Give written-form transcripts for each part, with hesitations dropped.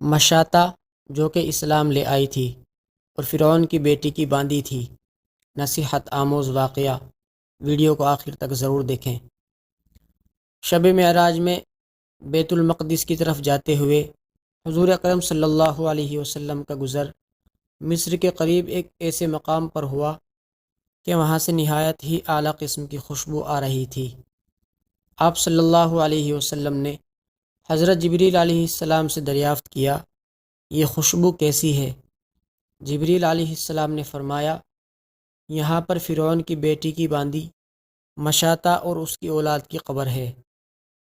مشاطہ جو کہ اسلام لے آئی تھی اور فرعون کی بیٹی کی باندھی تھی۔ نصیحت آموز واقعہ، ویڈیو کو آخر تک ضرور دیکھیں۔ شب معراج میں بیت المقدس کی طرف جاتے ہوئے حضور اکرم صلی اللہ علیہ وسلم کا گزر مصر کے قریب ایک ایسے مقام پر ہوا کہ وہاں سے نہایت ہی اعلیٰ قسم کی خوشبو آ رہی تھی۔ آپ صلی اللہ علیہ وسلم نے حضرت جبریل علیہ السلام سے دریافت کیا، یہ خوشبو کیسی ہے؟ جبریل علیہ السلام نے فرمایا، یہاں پر فرعون کی بیٹی کی باندھی مشاطہ اور اس کی اولاد کی قبر ہے،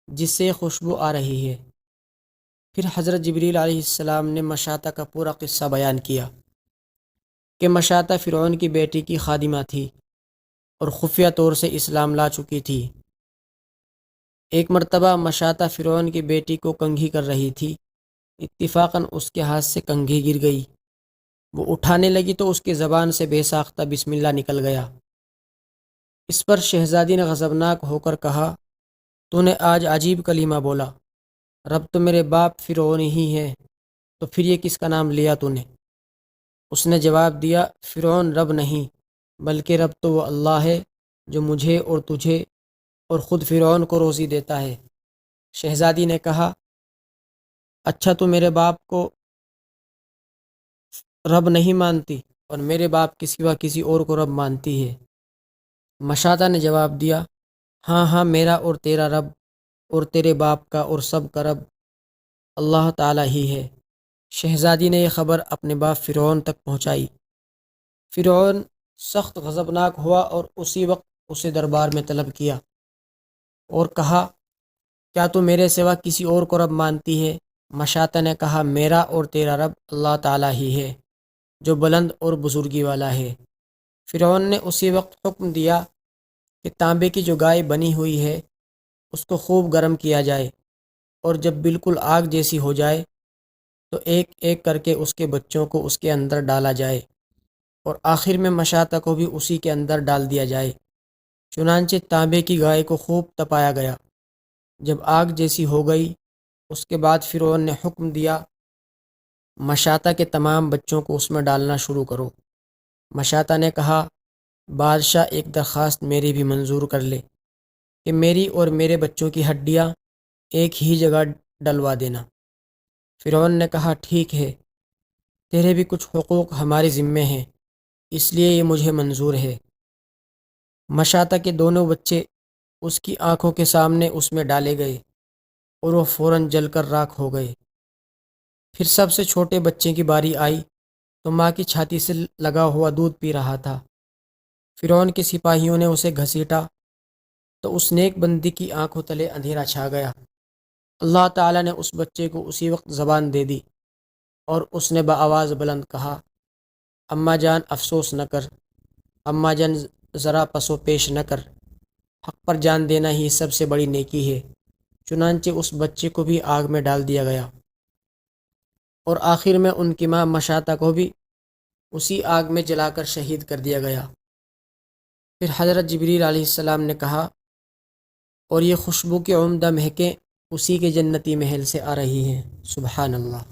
جس سے خوشبو آ رہی ہے۔ پھر حضرت جبریل علیہ السلام نے مشاطہ کا پورا قصہ بیان کیا کہ مشاطہ فرعون کی بیٹی کی خادمہ تھی اور خفیہ طور سے اسلام لا چکی تھی۔ ایک مرتبہ مشاطہ فرعون کی بیٹی کو کنگھی کر رہی تھی، اتفاقاً اس کے ہاتھ سے کنگھی گر گئی۔ وہ اٹھانے لگی تو اس کی زبان سے بے ساختہ بسم اللہ نکل گیا۔ اس پر شہزادی نے غضبناک ہو کر کہا، تو نے آج عجیب کلمہ بولا، رب تو میرے باپ فرعون ہی ہے، تو پھر یہ کس کا نام لیا تو نے؟ اس نے جواب دیا، فرعون رب نہیں، بلکہ رب تو وہ اللہ ہے جو مجھے اور تجھے اور خود فرعون کو روزی دیتا ہے۔ شہزادی نے کہا، اچھا تو میرے باپ کو رب نہیں مانتی اور میرے باپ کے سوا کسی اور کو رب مانتی ہے؟ مشاطہ نے جواب دیا، ہاں ہاں، میرا اور تیرا رب اور تیرے باپ کا اور سب کا رب اللہ تعالیٰ ہی ہے۔ شہزادی نے یہ خبر اپنے باپ فرعون تک پہنچائی۔ فرعون سخت غضبناک ہوا اور اسی وقت اسے دربار میں طلب کیا اور کہا، کیا تو میرے سوا کسی اور کو رب مانتی ہے؟ مشاطہ نے کہا، میرا اور تیرا رب اللہ تعالیٰ ہی ہے جو بلند اور بزرگی والا ہے۔ فرعون نے اسی وقت حکم دیا کہ تانبے کی جو گائے بنی ہوئی ہے اس کو خوب گرم کیا جائے، اور جب بالکل آگ جیسی ہو جائے تو ایک ایک کر کے اس کے بچوں کو اس کے اندر ڈالا جائے، اور آخر میں مشاطہ کو بھی اسی کے اندر ڈال دیا جائے۔ چنانچہ تانبے کی گائے کو خوب تپایا گیا۔ جب آگ جیسی ہو گئی، اس کے بعد فرعون نے حکم دیا، مشاطہ کے تمام بچوں کو اس میں ڈالنا شروع کرو۔ مشاطہ نے کہا، بادشاہ ایک درخواست میری بھی منظور کر لے کہ میری اور میرے بچوں کی ہڈیاں ایک ہی جگہ ڈلوا دینا۔ فرعون نے کہا، ٹھیک ہے، تیرے بھی کچھ حقوق ہمارے ذمے ہیں، اس لیے یہ مجھے منظور ہے۔ مشاطہ کے دونوں بچے اس کی آنکھوں کے سامنے اس میں ڈالے گئے اور وہ فوراً جل کر راکھ ہو گئے۔ پھر سب سے چھوٹے بچے کی باری آئی تو ماں کی چھاتی سے لگا ہوا دودھ پی رہا تھا۔ فرعون کے سپاہیوں نے اسے گھسیٹا تو اس نیک بندی کی آنکھوں تلے اندھیرا چھا گیا۔ اللہ تعالیٰ نے اس بچے کو اسی وقت زبان دے دی اور اس نے بآواز بلند کہا، اماں جان افسوس نہ کر، اماں جان ذرا پسو پیش نہ کر، حق پر جان دینا ہی سب سے بڑی نیکی ہے۔ چنانچہ اس بچے کو بھی آگ میں ڈال دیا گیا، اور آخر میں ان کی ماں مشاطہ کو بھی اسی آگ میں جلا کر شہید کر دیا گیا۔ پھر حضرت جبریل علیہ السلام نے کہا، اور یہ خوشبو کی عمدہ مہکیں اسی کے جنتی محل سے آ رہی ہیں۔ سبحان اللہ۔